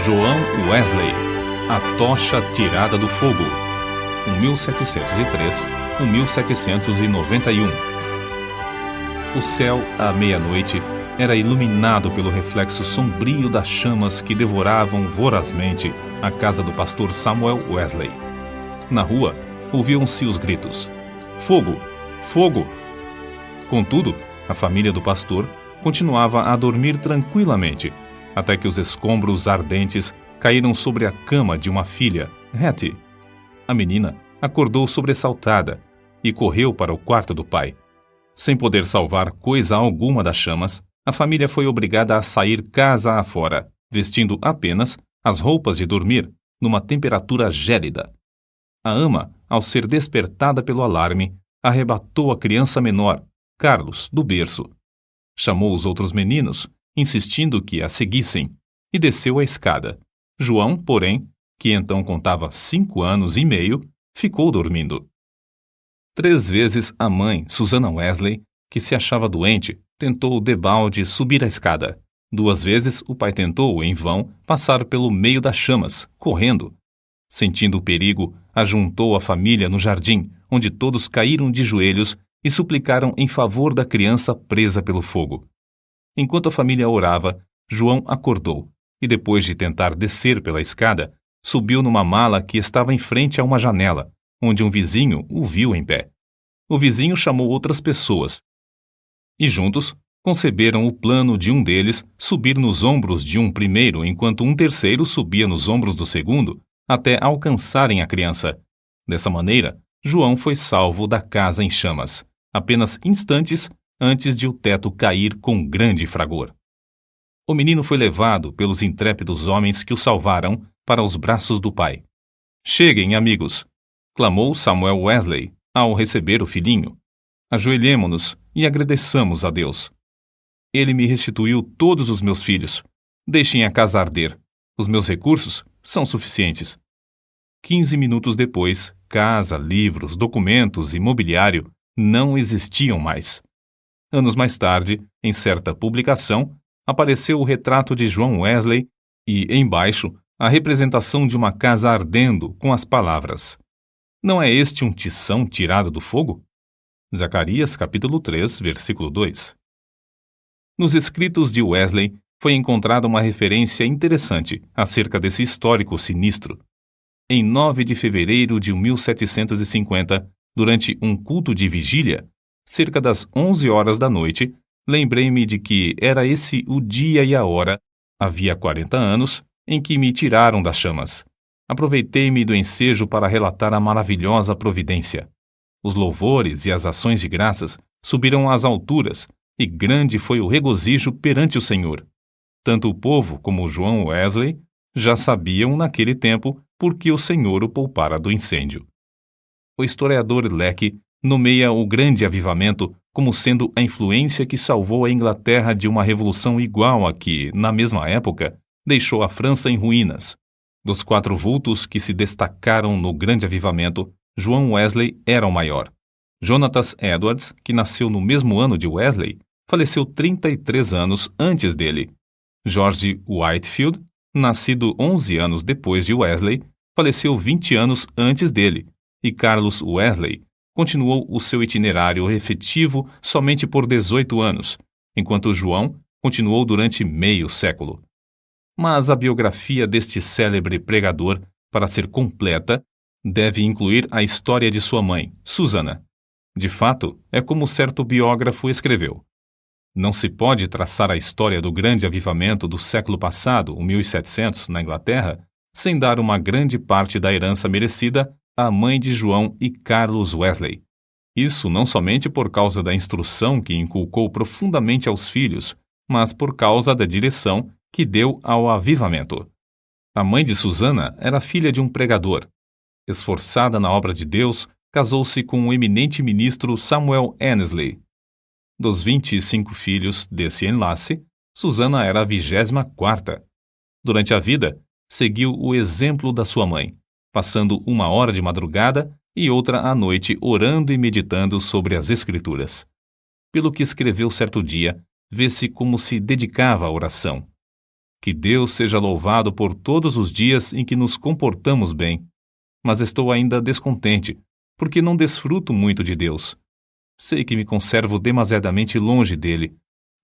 João Wesley, A Tocha Tirada do Fogo, 1703-1791. O céu, à meia-noite, era iluminado pelo reflexo sombrio das chamas que devoravam vorazmente a casa do pastor Samuel Wesley. Na rua, ouviam-se os gritos: "Fogo! Fogo!" Contudo, a família do pastor continuava a dormir tranquilamente, até que os escombros ardentes caíram sobre a cama de uma filha, Hattie. A menina acordou sobressaltada e correu para o quarto do pai. Sem poder salvar coisa alguma das chamas, a família foi obrigada a sair casa afora, vestindo apenas as roupas de dormir, numa temperatura gélida. A ama, ao ser despertada pelo alarme, arrebatou a criança menor, Carlos, do berço. Chamou os outros meninos, insistindo que a seguissem, e desceu a escada. João, porém, que então contava 5 anos e meio, ficou dormindo. 3 vezes a mãe, Susana Wesley, que se achava doente, tentou debalde subir a escada. 2 vezes o pai tentou, em vão, passar pelo meio das chamas, correndo. Sentindo o perigo, ajuntou a família no jardim, onde todos caíram de joelhos e suplicaram em favor da criança presa pelo fogo. Enquanto a família orava, João acordou e, depois de tentar descer pela escada, subiu numa mala que estava em frente a uma janela, onde um vizinho o viu em pé. O vizinho chamou outras pessoas e, juntos, conceberam o plano de um deles subir nos ombros de um primeiro, enquanto um terceiro subia nos ombros do segundo, até alcançarem a criança. Dessa maneira, João foi salvo da casa em chamas, apenas instantes antes de o teto cair com grande fragor. O menino foi levado pelos intrépidos homens que o salvaram para os braços do pai. "Cheguem, amigos!" clamou Samuel Wesley ao receber o filhinho. "Ajoelhemo-nos e agradeçamos a Deus. Ele me restituiu todos os meus filhos. Deixem a casa arder. Os meus recursos são suficientes." 15 minutos depois, casa, livros, documentos e mobiliário não existiam mais. Anos mais tarde, em certa publicação, apareceu o retrato de João Wesley e, embaixo, a representação de uma casa ardendo com as palavras: "Não é este um tição tirado do fogo?" Zacarias capítulo 3, versículo 2. Nos escritos de Wesley foi encontrada uma referência interessante acerca desse histórico sinistro. Em 9 de fevereiro de 1750, durante um culto de vigília, cerca das 11 horas da noite, lembrei-me de que era esse o dia e a hora, havia 40 anos, em que me tiraram das chamas. Aproveitei-me do ensejo para relatar a maravilhosa providência. Os louvores e as ações de graças subiram às alturas, e grande foi o regozijo perante o Senhor. Tanto o povo como João Wesley já sabiam naquele tempo por que o Senhor o poupara do incêndio. O historiador Lecky nomeia o grande avivamento como sendo a influência que salvou a Inglaterra de uma revolução igual a que, na mesma época, deixou a França em ruínas. Dos 4 vultos que se destacaram no grande avivamento, João Wesley era o maior. Jonatas Edwards, que nasceu no mesmo ano de Wesley, faleceu 33 anos antes dele. George Whitefield, nascido 11 anos depois de Wesley, faleceu 20 anos antes dele, e Carlos Wesley continuou o seu itinerário efetivo somente por 18 anos, enquanto João continuou durante meio século. Mas a biografia deste célebre pregador, para ser completa, deve incluir a história de sua mãe, Susana. De fato, é como certo biógrafo escreveu: "Não se pode traçar a história do grande avivamento do século passado, o 1700, na Inglaterra, sem dar uma grande parte da herança merecida à mãe de João e Carlos Wesley. Isso não somente por causa da instrução que inculcou profundamente aos filhos, mas por causa da direção que deu ao avivamento. A mãe de Susana era filha de um pregador. Esforçada na obra de Deus, casou-se com o eminente ministro Samuel Annesley. Dos 25 filhos desse enlace, Susana era a 24ª. Durante a vida, seguiu o exemplo da sua mãe, passando 1 hora de madrugada e outra à noite orando e meditando sobre as Escrituras. Pelo que escreveu certo dia, vê-se como se dedicava à oração. Que Deus seja louvado por todos os dias em que nos comportamos bem. Mas estou ainda descontente, porque não desfruto muito de Deus. Sei que me conservo demasiadamente longe dele.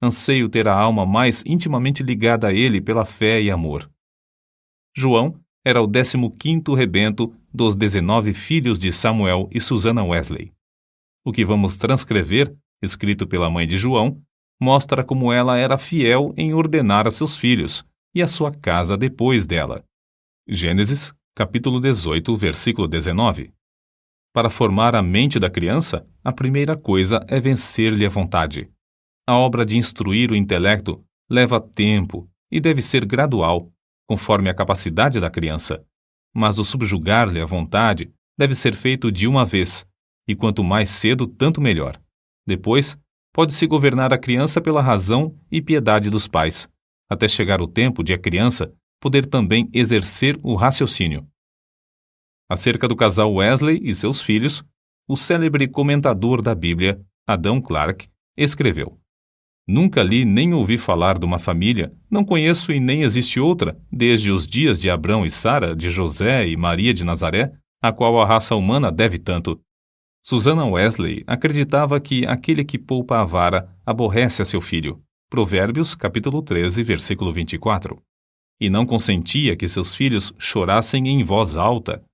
Anseio ter a alma mais intimamente ligada a ele pela fé e amor. João era o 15º rebento dos 19 filhos de Samuel e Susannah Wesley. O que vamos transcrever, escrito pela mãe de João, mostra como ela era fiel em ordenar a seus filhos e a sua casa depois dela. Gênesis, capítulo 18, versículo 19. Para formar a mente da criança, a primeira coisa é vencer-lhe a vontade. A obra de instruir o intelecto leva tempo e deve ser gradual, conforme a capacidade da criança. Mas o subjugar-lhe a vontade deve ser feito de uma vez, e quanto mais cedo, tanto melhor. Depois, pode-se governar a criança pela razão e piedade dos pais, até chegar o tempo de a criança poder também exercer o raciocínio. Acerca do casal Wesley e seus filhos, o célebre comentador da Bíblia, Adam Clarke, escreveu: Nunca li nem ouvi falar de uma família, não conheço e nem existe outra, desde os dias de Abrão e Sara, de José e Maria de Nazaré, a qual a raça humana deve tanto. Susannah Wesley acreditava que aquele que poupa a vara aborrece a seu filho. Provérbios, capítulo 13, versículo 24. E não consentia que seus filhos chorassem em voz alta.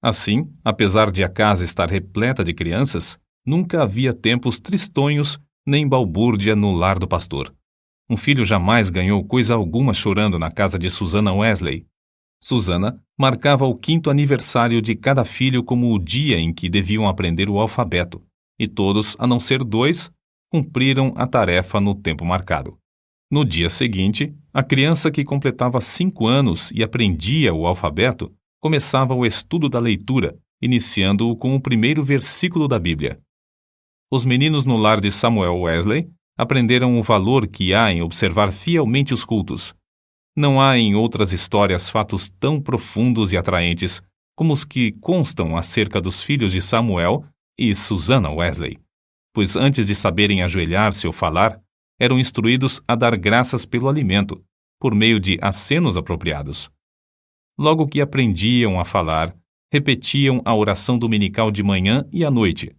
Assim, apesar de a casa estar repleta de crianças, nunca havia tempos tristonhos nem balbúrdia no lar do pastor. Um filho jamais ganhou coisa alguma chorando na casa de Susannah Wesley. Susannah marcava o 5º aniversário de cada filho como o dia em que deviam aprender o alfabeto, e todos, a não ser 2, cumpriram a tarefa no tempo marcado. No dia seguinte, a criança que completava 5 anos e aprendia o alfabeto começava o estudo da leitura, iniciando-o com o primeiro versículo da Bíblia. Os meninos no lar de Samuel Wesley aprenderam o valor que há em observar fielmente os cultos. Não há em outras histórias fatos tão profundos e atraentes como os que constam acerca dos filhos de Samuel e Susannah Wesley, pois antes de saberem ajoelhar-se ou falar, eram instruídos a dar graças pelo alimento, por meio de acenos apropriados. Logo que aprendiam a falar, repetiam a oração dominical de manhã e à noite,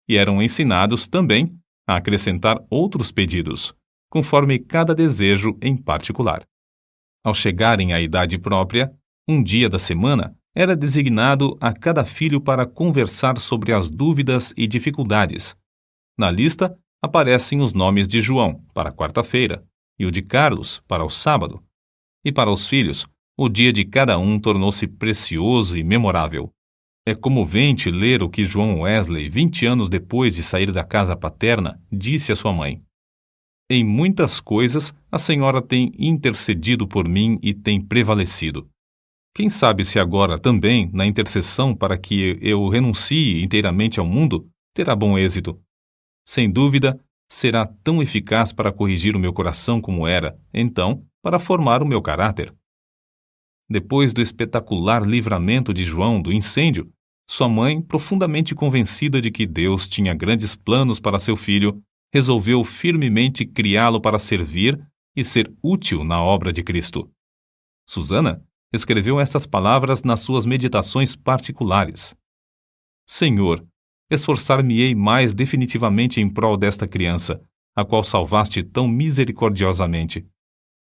e eram ensinados também a acrescentar outros pedidos, conforme cada desejo em particular. Ao chegarem à idade própria, um dia da semana era designado a cada filho para conversar sobre as dúvidas e dificuldades. Na lista aparecem os nomes de João, para a quarta-feira, e o de Carlos, para o sábado. E para os filhos, o dia de cada um tornou-se precioso e memorável. É comovente ler o que João Wesley, 20 anos depois de sair da casa paterna, disse à sua mãe: Em muitas coisas, a senhora tem intercedido por mim e tem prevalecido. Quem sabe se agora também, na intercessão para que eu renuncie inteiramente ao mundo, terá bom êxito. Sem dúvida, será tão eficaz para corrigir o meu coração como era, então, para formar o meu caráter. Depois do espetacular livramento de João do incêndio, sua mãe, profundamente convencida de que Deus tinha grandes planos para seu filho, resolveu firmemente criá-lo para servir e ser útil na obra de Cristo. Susannah escreveu estas palavras nas suas meditações particulares: Senhor, esforçar-me-ei mais definitivamente em prol desta criança, a qual salvaste tão misericordiosamente.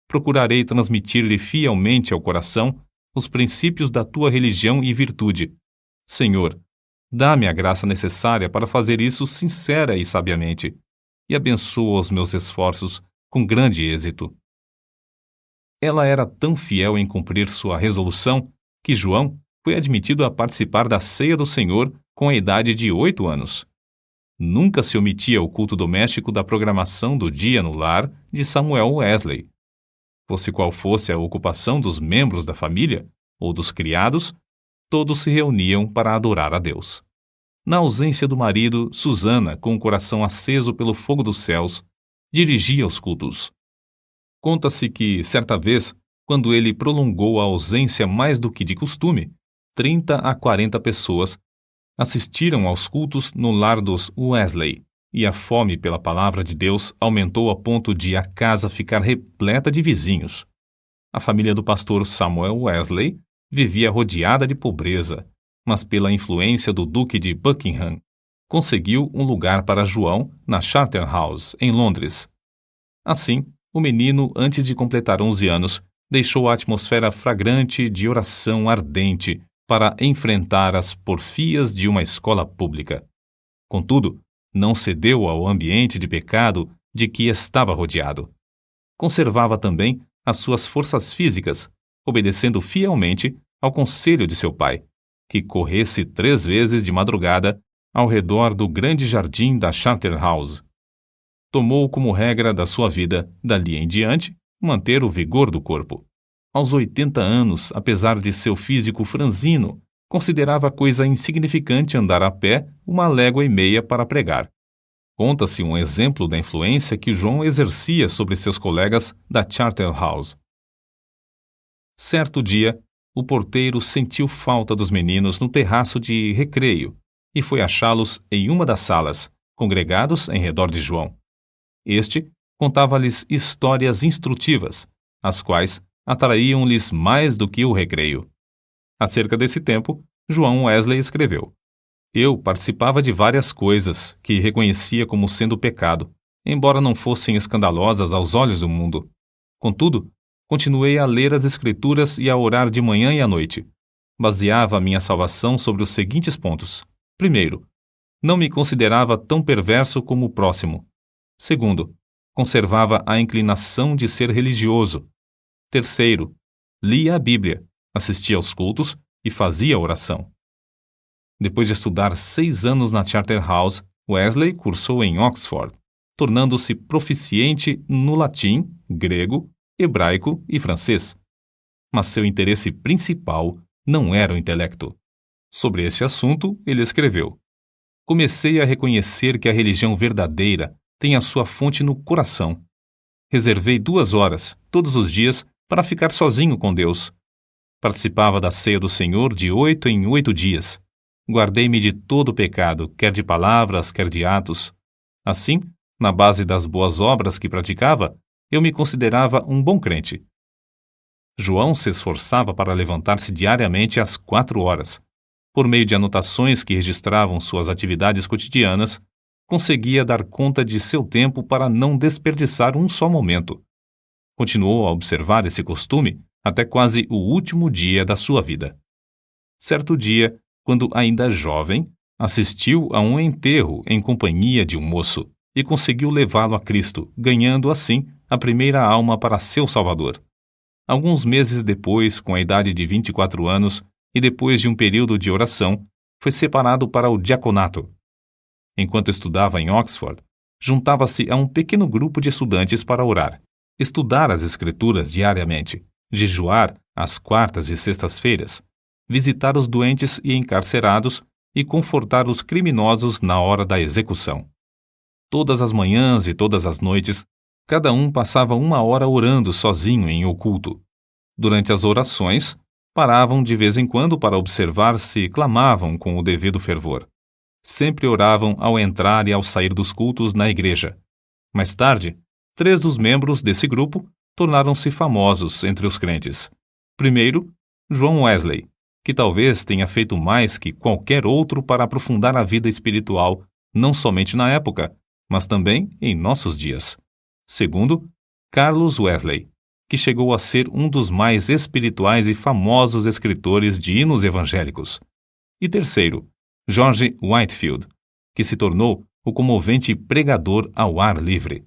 Procurarei transmitir-lhe fielmente ao coração os princípios da tua religião e virtude. Senhor, dá-me a graça necessária para fazer isso sincera e sabiamente, e abençoa os meus esforços com grande êxito. Ela era tão fiel em cumprir sua resolução que João foi admitido a participar da ceia do Senhor com a idade de 8 anos. Nunca se omitia o culto doméstico da programação do dia no lar de Samuel Wesley. Fosse qual fosse a ocupação dos membros da família ou dos criados, todos se reuniam para adorar a Deus. Na ausência do marido, Susannah, com o coração aceso pelo fogo dos céus, dirigia os cultos. Conta-se que, certa vez, quando ele prolongou a ausência mais do que de costume, 30 a 40 pessoas assistiram aos cultos no lar dos Wesley, e a fome pela palavra de Deus aumentou a ponto de a casa ficar repleta de vizinhos. A família do pastor Samuel Wesley vivia rodeada de pobreza, mas pela influência do Duque de Buckingham, conseguiu um lugar para João na Charterhouse, em Londres. Assim, o menino, antes de completar 11 anos, deixou a atmosfera fragrante de oração ardente para enfrentar as porfias de uma escola pública. Contudo, não cedeu ao ambiente de pecado de que estava rodeado. Conservava também as suas forças físicas, obedecendo fielmente ao conselho de seu pai, que corresse 3 vezes de madrugada ao redor do grande jardim da Charterhouse. Tomou como regra da sua vida, dali em diante, manter o vigor do corpo. Aos 80 anos, apesar de seu físico franzino, considerava coisa insignificante andar a pé 1,5 léguas para pregar. Conta-se um exemplo da influência que João exercia sobre seus colegas da Charterhouse. Certo dia, o porteiro sentiu falta dos meninos no terraço de recreio e foi achá-los em uma das salas, congregados em redor de João. Este contava-lhes histórias instrutivas, as quais atraíam-lhes mais do que o recreio. Acerca desse tempo, João Wesley escreveu: Eu participava de várias coisas que reconhecia como sendo pecado, embora não fossem escandalosas aos olhos do mundo. Contudo, continuei a ler as Escrituras e a orar de manhã e à noite. Baseava a minha salvação sobre os seguintes pontos. Primeiro, não me considerava tão perverso como o próximo. Segundo, conservava a inclinação de ser religioso. Terceiro, lia a Bíblia, assistia aos cultos e fazia oração. Depois de estudar 6 anos na Charterhouse, Wesley cursou em Oxford, tornando-se proficiente no latim, grego, hebraico e francês. Mas seu interesse principal não era o intelecto. Sobre esse assunto, ele escreveu: Comecei a reconhecer que a religião verdadeira tem a sua fonte no coração. Reservei 2 horas, todos os dias, para ficar sozinho com Deus. Participava da ceia do Senhor de 8 em 8 dias. Guardei-me de todo o pecado, quer de palavras, quer de atos. Assim, na base das boas obras que praticava, eu me considerava um bom crente. João se esforçava para levantar-se diariamente às 4 horas. Por meio de anotações que registravam suas atividades cotidianas, conseguia dar conta de seu tempo para não desperdiçar um só momento. Continuou a observar esse costume até quase o último dia da sua vida. Certo dia, quando ainda jovem, assistiu a um enterro em companhia de um moço e conseguiu levá-lo a Cristo, ganhando assim a primeira alma para seu Salvador. Alguns meses depois, com a idade de 24 anos e depois de um período de oração, foi separado para o diaconato. Enquanto estudava em Oxford, juntava-se a um pequeno grupo de estudantes para orar, estudar as Escrituras diariamente, jejuar às quartas e sextas-feiras, visitar os doentes e encarcerados e confortar os criminosos na hora da execução. Todas as manhãs e todas as noites, cada um passava 1 hora orando sozinho em oculto. Durante as orações, paravam de vez em quando para observar se clamavam com o devido fervor. Sempre oravam ao entrar e ao sair dos cultos na igreja. Mais tarde, 3 dos membros desse grupo tornaram-se famosos entre os crentes. Primeiro, João Wesley, que talvez tenha feito mais que qualquer outro para aprofundar a vida espiritual, não somente na época, mas também em nossos dias. Segundo, Carlos Wesley, que chegou a ser um dos mais espirituais e famosos escritores de hinos evangélicos. E terceiro, George Whitefield, que se tornou o comovente pregador ao ar livre.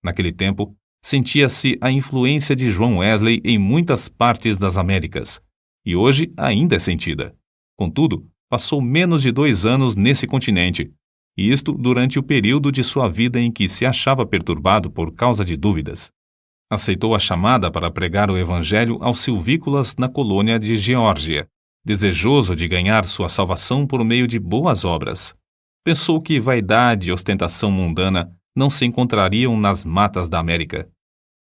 Naquele tempo, sentia-se a influência de João Wesley em muitas partes das Américas, e hoje ainda é sentida. Contudo, passou menos de 2 anos nesse continente, e isto durante o período de sua vida em que se achava perturbado por causa de dúvidas. Aceitou a chamada para pregar o evangelho aos silvícolas na colônia de Geórgia, desejoso de ganhar sua salvação por meio de boas obras. Pensou que vaidade e ostentação mundana não se encontrariam nas matas da América.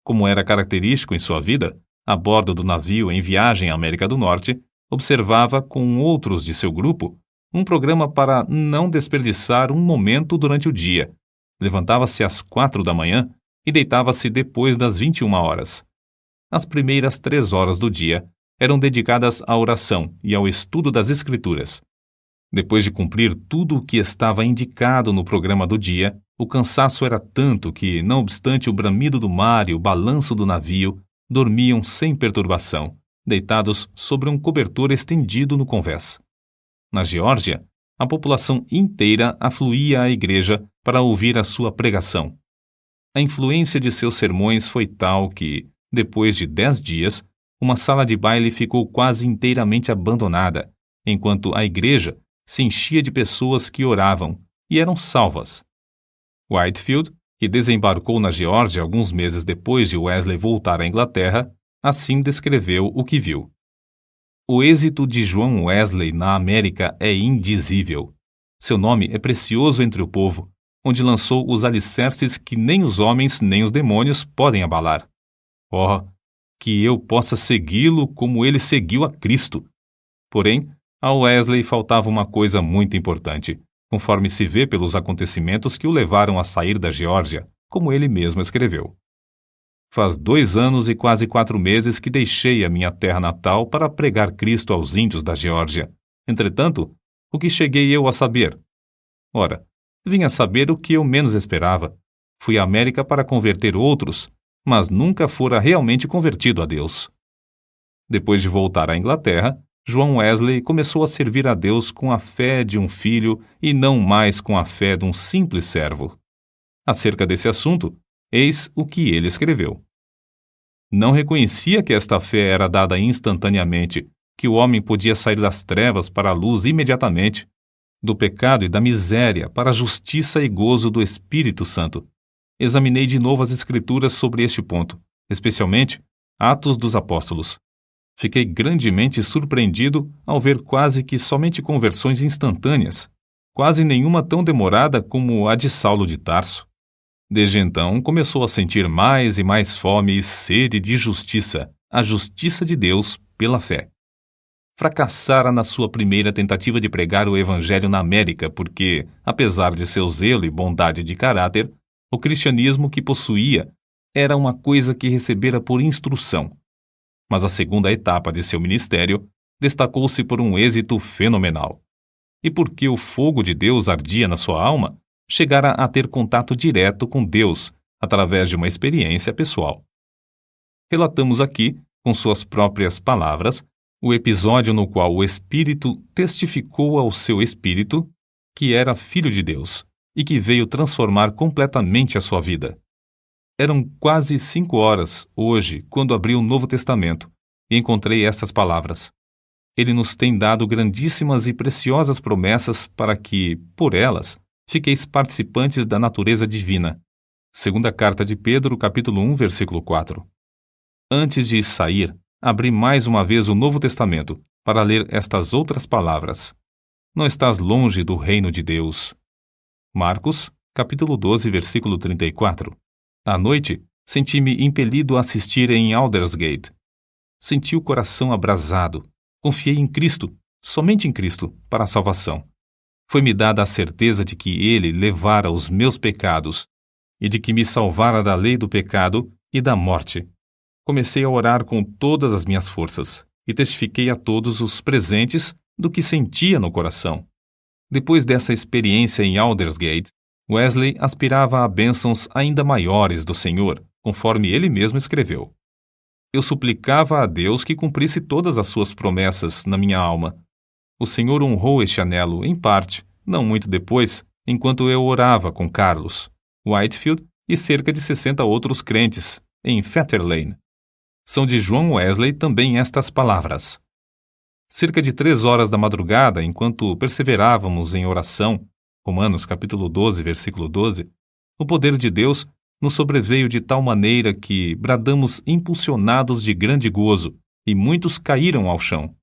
Como era característico em sua vida, a bordo do navio em viagem à América do Norte, observava com outros de seu grupo um programa para não desperdiçar um momento durante o dia. Levantava-se às 4 da manhã e deitava-se depois das 21 horas. As primeiras 3 horas do dia eram dedicadas à oração e ao estudo das Escrituras. Depois de cumprir tudo o que estava indicado no programa do dia, o cansaço era tanto que, não obstante o bramido do mar e o balanço do navio, dormiam sem perturbação, deitados sobre um cobertor estendido no convés. Na Geórgia, a população inteira afluía à igreja para ouvir a sua pregação. A influência de seus sermões foi tal que, depois de 10 dias, uma sala de baile ficou quase inteiramente abandonada, enquanto a igreja se enchia de pessoas que oravam e eram salvas. Whitefield, que desembarcou na Geórgia alguns meses depois de Wesley voltar à Inglaterra, assim descreveu o que viu. O êxito de João Wesley na América é indizível. Seu nome é precioso entre o povo, onde lançou os alicerces que nem os homens nem os demônios podem abalar. Oh, que eu possa segui-lo como ele seguiu a Cristo! Porém, a Wesley faltava uma coisa muito importante, conforme se vê pelos acontecimentos que o levaram a sair da Geórgia, como ele mesmo escreveu. Faz 2 anos e quase 4 meses que deixei a minha terra natal para pregar Cristo aos índios da Geórgia. Entretanto, o que cheguei eu a saber? Ora, vim a saber o que eu menos esperava. Fui à América para converter outros, mas nunca fora realmente convertido a Deus. Depois de voltar à Inglaterra, João Wesley começou a servir a Deus com a fé de um filho e não mais com a fé de um simples servo. Acerca desse assunto, eis o que ele escreveu. Não reconhecia que esta fé era dada instantaneamente, que o homem podia sair das trevas para a luz imediatamente, do pecado e da miséria para a justiça e gozo do Espírito Santo. Examinei de novo as Escrituras sobre este ponto, especialmente Atos dos Apóstolos. Fiquei grandemente surpreendido ao ver quase que somente conversões instantâneas, quase nenhuma tão demorada como a de Saulo de Tarso. Desde então, começou a sentir mais e mais fome e sede de justiça, a justiça de Deus pela fé. Fracassara na sua primeira tentativa de pregar o Evangelho na América porque, apesar de seu zelo e bondade de caráter, o cristianismo que possuía era uma coisa que recebera por instrução. Mas a segunda etapa de seu ministério destacou-se por um êxito fenomenal. E porque o fogo de Deus ardia na sua alma, chegara a ter contato direto com Deus através de uma experiência pessoal. Relatamos aqui, com suas próprias palavras, o episódio no qual o Espírito testificou ao seu espírito que era filho de Deus e que veio transformar completamente a sua vida. Eram quase 5 horas, hoje, quando abri o Novo Testamento, e encontrei estas palavras. Ele nos tem dado grandíssimas e preciosas promessas para que, por elas, fiqueis participantes da natureza divina. Segunda carta de Pedro, capítulo 1, versículo 4. Antes de sair, abri mais uma vez o Novo Testamento para ler estas outras palavras. Não estás longe do reino de Deus. Marcos, capítulo 12, versículo 34. À noite, senti-me impelido a assistir em Aldersgate. Senti o coração abrasado. Confiei em Cristo, somente em Cristo, para a salvação. Foi-me dada a certeza de que Ele levara os meus pecados e de que me salvara da lei do pecado e da morte. Comecei a orar com todas as minhas forças e testifiquei a todos os presentes do que sentia no coração. Depois dessa experiência em Aldersgate, Wesley aspirava a bênçãos ainda maiores do Senhor, conforme ele mesmo escreveu. Eu suplicava a Deus que cumprisse todas as suas promessas na minha alma. O Senhor honrou este anelo, em parte, não muito depois, enquanto eu orava com Carlos, Whitefield e cerca de 60 outros crentes, em Fetter Lane. São de João Wesley também estas palavras. Cerca de 3 horas da madrugada, enquanto perseverávamos em oração, Romanos capítulo 12, versículo 12, o poder de Deus nos sobreveio de tal maneira que bradamos impulsionados de grande gozo, e muitos caíram ao chão.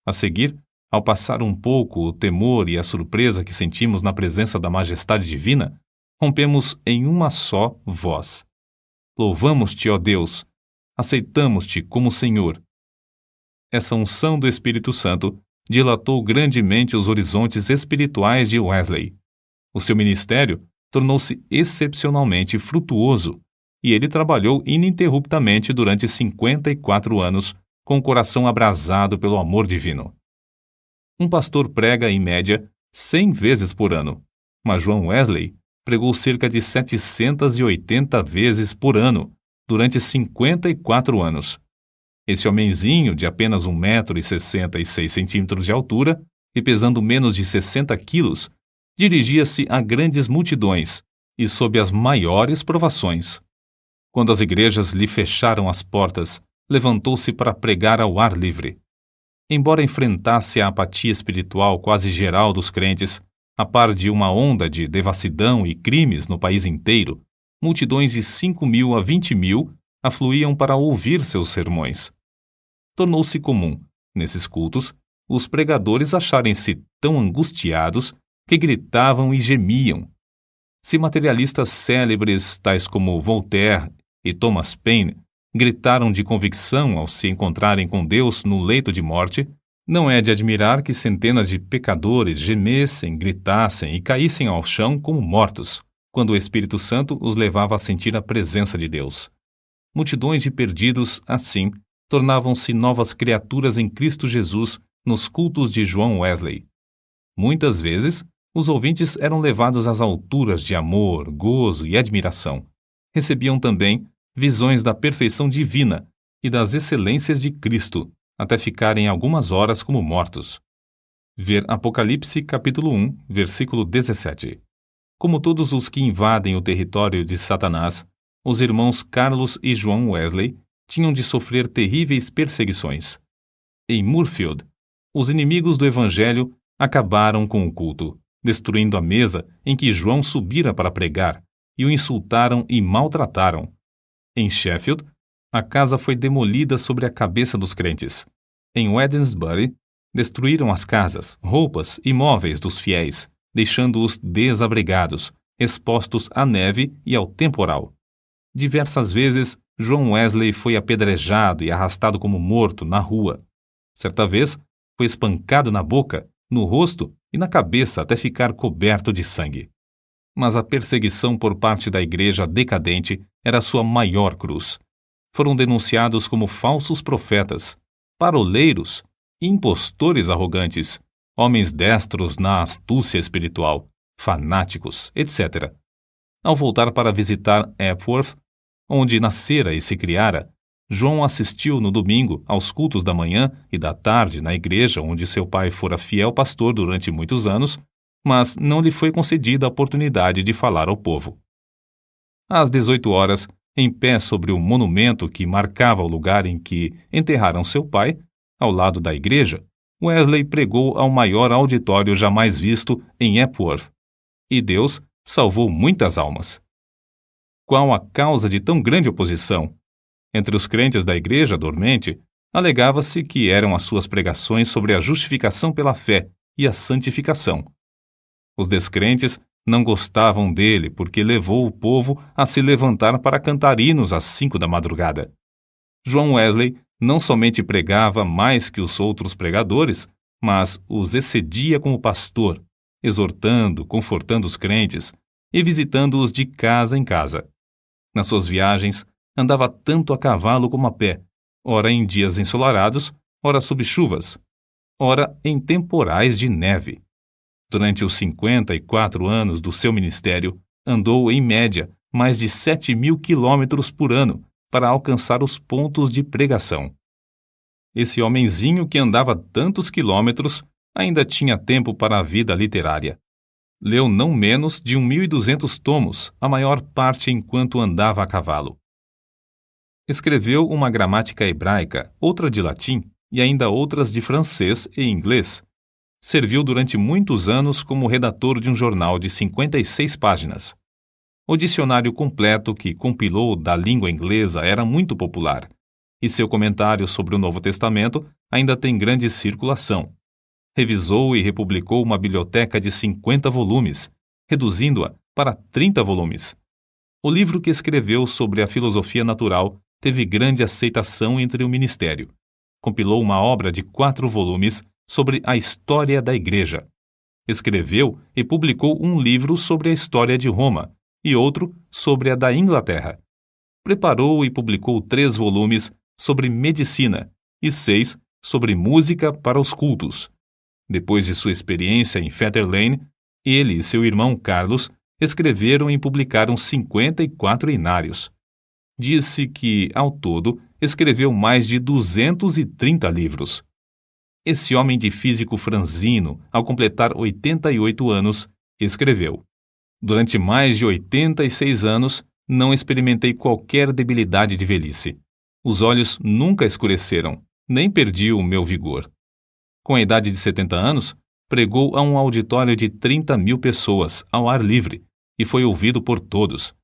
A seguir, ao passar um pouco o temor e a surpresa que sentimos na presença da majestade divina, rompemos em uma só voz. Louvamos-te, ó Deus! Aceitamos-te como Senhor. Essa unção do Espírito Santo dilatou grandemente os horizontes espirituais de Wesley. O seu ministério tornou-se excepcionalmente frutuoso, e ele trabalhou ininterruptamente durante 54 anos, com o coração abrasado pelo amor divino. Um pastor prega, em média, 100 vezes por ano, mas João Wesley pregou cerca de 780 vezes por ano, durante 54 anos. Esse homenzinho de apenas 1,66 m de altura e pesando menos de 60 quilos, dirigia-se a grandes multidões e sob as maiores provações. Quando as igrejas lhe fecharam as portas, levantou-se para pregar ao ar livre. Embora enfrentasse a apatia espiritual quase geral dos crentes, a par de uma onda de devassidão e crimes no país inteiro, multidões de 5.000 a 20.000 afluíam para ouvir seus sermões. Tornou-se comum, nesses cultos, os pregadores acharem-se tão angustiados que gritavam e gemiam. Se materialistas célebres, tais como Voltaire e Thomas Paine, gritaram de convicção ao se encontrarem com Deus no leito de morte, não é de admirar que centenas de pecadores gemessem, gritassem e caíssem ao chão como mortos, quando o Espírito Santo os levava a sentir a presença de Deus. Multidões de perdidos, assim, tornavam-se novas criaturas em Cristo Jesus nos cultos de João Wesley. Muitas vezes, os ouvintes eram levados às alturas de amor, gozo e admiração. Recebiam também visões da perfeição divina e das excelências de Cristo, até ficarem algumas horas como mortos. Ver Apocalipse capítulo 1, versículo 17. Como todos os que invadem o território de Satanás, os irmãos Carlos e João Wesley tinham de sofrer terríveis perseguições. Em Moorfield, os inimigos do Evangelho acabaram com o culto, destruindo a mesa em que João subira para pregar, e o insultaram e maltrataram. Em Sheffield, a casa foi demolida sobre a cabeça dos crentes. Em Wednesbury, destruíram as casas, roupas e móveis dos fiéis, deixando-os desabrigados, expostos à neve e ao temporal. Diversas vezes, João Wesley foi apedrejado e arrastado como morto na rua. Certa vez, foi espancado na boca, no rosto e na cabeça até ficar coberto de sangue. Mas a perseguição por parte da igreja decadente era sua maior cruz. Foram denunciados como falsos profetas, paroleiros, impostores arrogantes, homens destros na astúcia espiritual, fanáticos, etc. Ao voltar para visitar Epworth, onde nascera e se criara, João assistiu no domingo aos cultos da manhã e da tarde na igreja onde seu pai fora fiel pastor durante muitos anos, mas não lhe foi concedida a oportunidade de falar ao povo. Às 18 horas, em pé sobre o monumento que marcava o lugar em que enterraram seu pai, ao lado da igreja, Wesley pregou ao maior auditório jamais visto em Epworth, e Deus salvou muitas almas. Qual a causa de tão grande oposição? Entre os crentes da igreja dormente, alegava-se que eram as suas pregações sobre a justificação pela fé e a santificação. Os descrentes não gostavam dele porque levou o povo a se levantar para cantar hinos às 5 da madrugada. João Wesley não somente pregava mais que os outros pregadores, mas os excedia como pastor, exortando, confortando os crentes e visitando-os de casa em casa. Nas suas viagens, andava tanto a cavalo como a pé, ora em dias ensolarados, ora sob chuvas, ora em temporais de neve. Durante os 54 anos do seu ministério, andou, em média, mais de 7.000 quilômetros por ano para alcançar os pontos de pregação. Esse homenzinho que andava tantos quilômetros ainda tinha tempo para a vida literária. Leu não menos de 1.200 tomos, a maior parte enquanto andava a cavalo. Escreveu uma gramática hebraica, outra de latim e ainda outras de francês e inglês. Serviu durante muitos anos como redator de um jornal de 56 páginas. O dicionário completo que compilou da língua inglesa era muito popular, e seu comentário sobre o Novo Testamento ainda tem grande circulação. Revisou e republicou uma biblioteca de 50 volumes, reduzindo-a para 30 volumes. O livro que escreveu sobre a filosofia natural teve grande aceitação entre o ministério. Compilou uma obra de 4 volumes sobre a história da Igreja. Escreveu e publicou um livro sobre a história de Roma e outro sobre a da Inglaterra. preparou e publicou 3 volumes sobre medicina e 6 sobre música para os cultos. Depois de sua experiência em Fetter Lane, ele e seu irmão Carlos escreveram e publicaram 54 inários. Disse que, ao todo, escreveu mais de 230 livros. Esse homem de físico franzino, ao completar 88 anos, escreveu: Durante mais de 86 anos, não experimentei qualquer debilidade de velhice. Os olhos nunca escureceram, nem perdi o meu vigor. Com a idade de 70 anos, pregou a um auditório de 30.000 pessoas, ao ar livre, e foi ouvido por todos.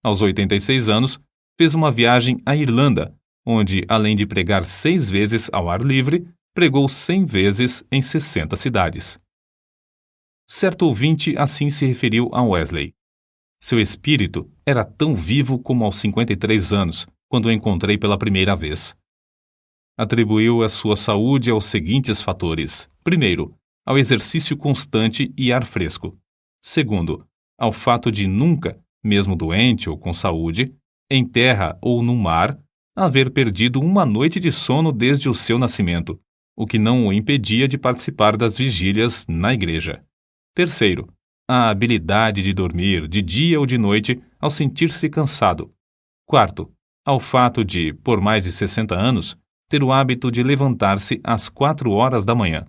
Aos 86 anos, fez uma viagem à Irlanda, onde, além de pregar 6 vezes ao ar livre, pregou 100 vezes em 60 cidades. Certo ouvinte assim se referiu a Wesley. Seu espírito era tão vivo como aos 53 anos, quando o encontrei pela primeira vez. Atribuiu a sua saúde aos seguintes fatores. Primeiro, ao exercício constante e ar fresco. Segundo, ao fato de nunca, mesmo doente ou com saúde, em terra ou no mar, haver perdido uma noite de sono desde o seu nascimento, o que não o impedia de participar das vigílias na igreja. Terceiro, a habilidade de dormir de dia ou de noite ao sentir-se cansado. Quarto, ao fato de, por mais de 60 anos, ter o hábito de levantar-se às 4 horas da manhã.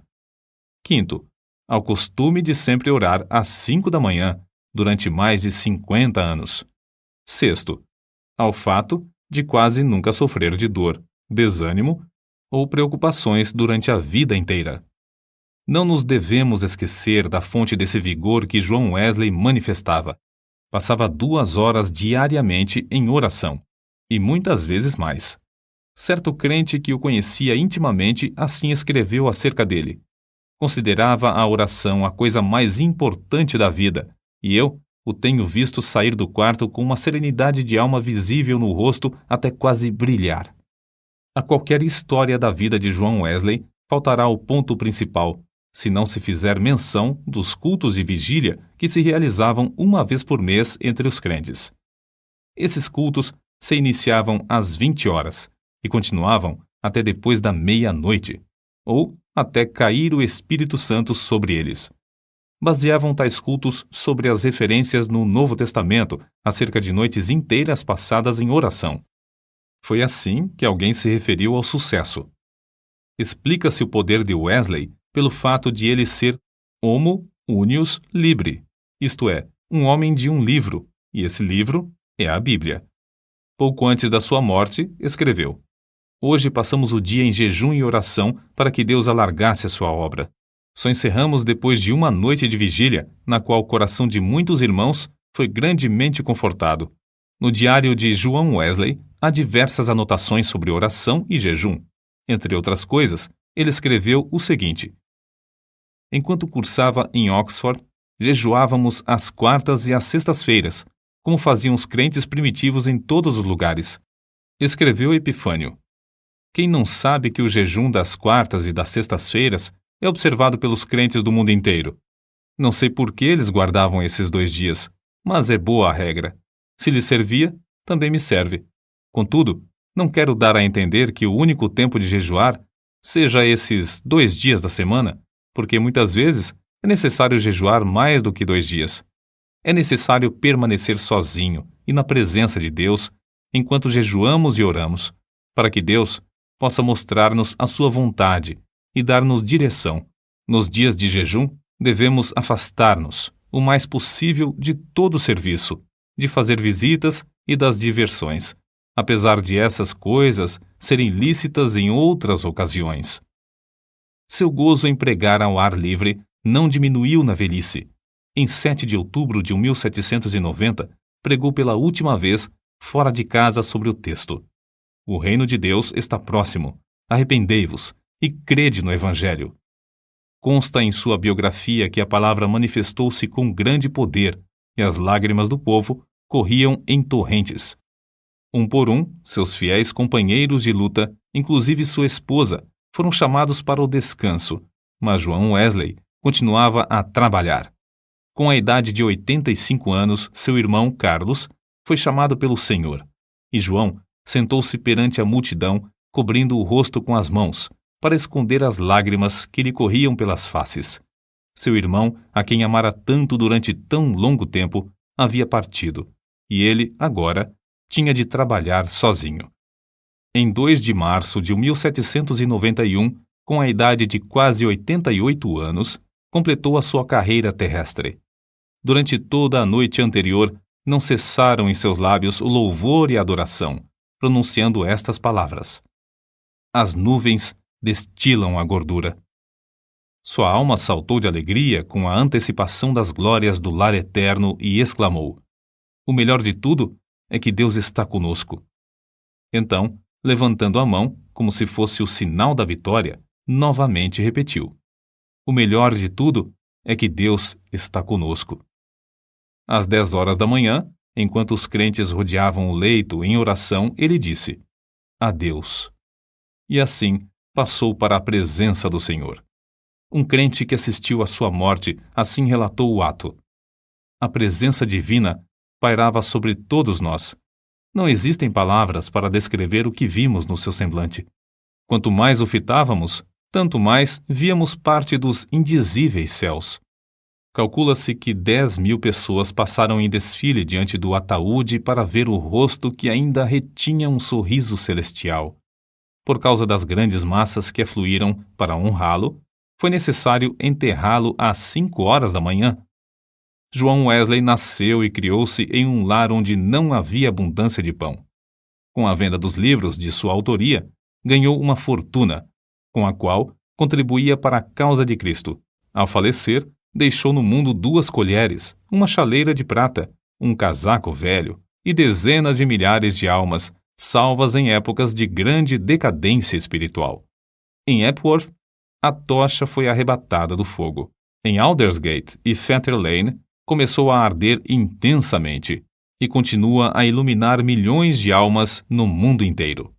Quinto, ao costume de sempre orar às 5 da manhã, durante mais de 50 anos. Sexto, ao fato de quase nunca sofrer de dor, desânimo ou preocupações durante a vida inteira. Não nos devemos esquecer da fonte desse vigor que John Wesley manifestava. Passava 2 horas diariamente em oração, e muitas vezes mais. Certo crente que o conhecia intimamente assim escreveu acerca dele. Considerava a oração a coisa mais importante da vida, e eu o tenho visto sair do quarto com uma serenidade de alma visível no rosto até quase brilhar. A qualquer história da vida de John Wesley faltará o ponto principal, se não se fizer menção dos cultos de vigília que se realizavam uma vez por mês entre os crentes. Esses cultos se iniciavam às 20 horas e continuavam até depois da meia-noite, ou até cair o Espírito Santo sobre eles. Baseavam tais cultos sobre as referências no Novo Testamento acerca de noites inteiras passadas em oração. Foi assim que alguém se referiu ao sucesso. Explica-se o poder de Wesley pelo fato de ele ser homo unius libri, isto é, um homem de um livro, e esse livro é a Bíblia. Pouco antes da sua morte, escreveu: Hoje passamos o dia em jejum e oração para que Deus alargasse a sua obra. Só encerramos depois de uma noite de vigília, na qual o coração de muitos irmãos foi grandemente confortado. No diário de John Wesley, há diversas anotações sobre oração e jejum. Entre outras coisas, ele escreveu o seguinte: Enquanto cursava em Oxford, jejuávamos às quartas e às sextas-feiras, como faziam os crentes primitivos em todos os lugares. Escreveu Epifânio: Quem não sabe que o jejum das quartas e das sextas-feiras é observado pelos crentes do mundo inteiro? Não sei por que eles guardavam esses 2 dias, mas é boa a regra. Se lhes servia, também me serve. Contudo, não quero dar a entender que o único tempo de jejuar seja esses 2 dias da semana, porque muitas vezes é necessário jejuar mais do que 2 dias. É necessário permanecer sozinho e na presença de Deus enquanto jejuamos e oramos, para que Deus possa mostrar-nos a sua vontade e dar-nos direção. Nos dias de jejum, devemos afastar-nos o mais possível de todo o serviço, de fazer visitas e das diversões, apesar de essas coisas serem lícitas em outras ocasiões. Seu gozo em pregar ao ar livre não diminuiu na velhice. Em 7 de outubro de 1790, pregou pela última vez fora de casa sobre o texto: O reino de Deus está próximo. Arrependei-vos e crede no Evangelho. Consta em sua biografia que a palavra manifestou-se com grande poder e as lágrimas do povo corriam em torrentes. Um por um, seus fiéis companheiros de luta, inclusive sua esposa, foram chamados para o descanso, mas John Wesley continuava a trabalhar. Com a idade de 85 anos, seu irmão Carlos foi chamado pelo Senhor, e João sentou-se perante a multidão, cobrindo o rosto com as mãos, para esconder as lágrimas que lhe corriam pelas faces. Seu irmão, a quem amara tanto durante tão longo tempo, havia partido, e ele, agora, tinha de trabalhar sozinho. Em 2 de março de 1791, com a idade de quase 88 anos, completou a sua carreira terrestre. Durante toda a noite anterior, não cessaram em seus lábios o louvor e a adoração, pronunciando estas palavras: as nuvens destilam a gordura. Sua alma saltou de alegria com a antecipação das glórias do lar eterno e exclamou: o melhor de tudo é que Deus está conosco. Então, levantando a mão, como se fosse o sinal da vitória, novamente repetiu: o melhor de tudo é que Deus está conosco. Às 10 horas da manhã, enquanto os crentes rodeavam o leito em oração, ele disse: adeus. E assim passou para a presença do Senhor. Um crente que assistiu à sua morte assim relatou o ato: a presença divina pairava sobre todos nós. Não existem palavras para descrever o que vimos no seu semblante. Quanto mais o fitávamos, tanto mais víamos parte dos indizíveis céus. Calcula-se que 10.000 pessoas passaram em desfile diante do ataúde para ver o rosto que ainda retinha um sorriso celestial. Por causa das grandes massas que afluíram para honrá-lo, foi necessário enterrá-lo às 5 horas da manhã. João Wesley nasceu e criou-se em um lar onde não havia abundância de pão. Com a venda dos livros de sua autoria, ganhou uma fortuna, com a qual contribuía para a causa de Cristo. Ao falecer, deixou no mundo 2 colheres, uma chaleira de prata, um casaco velho e dezenas de milhares de almas, salvas em épocas de grande decadência espiritual. Em Epworth, a tocha foi arrebatada do fogo. Em Aldersgate e Fetter Lane, começou a arder intensamente e continua a iluminar milhões de almas no mundo inteiro.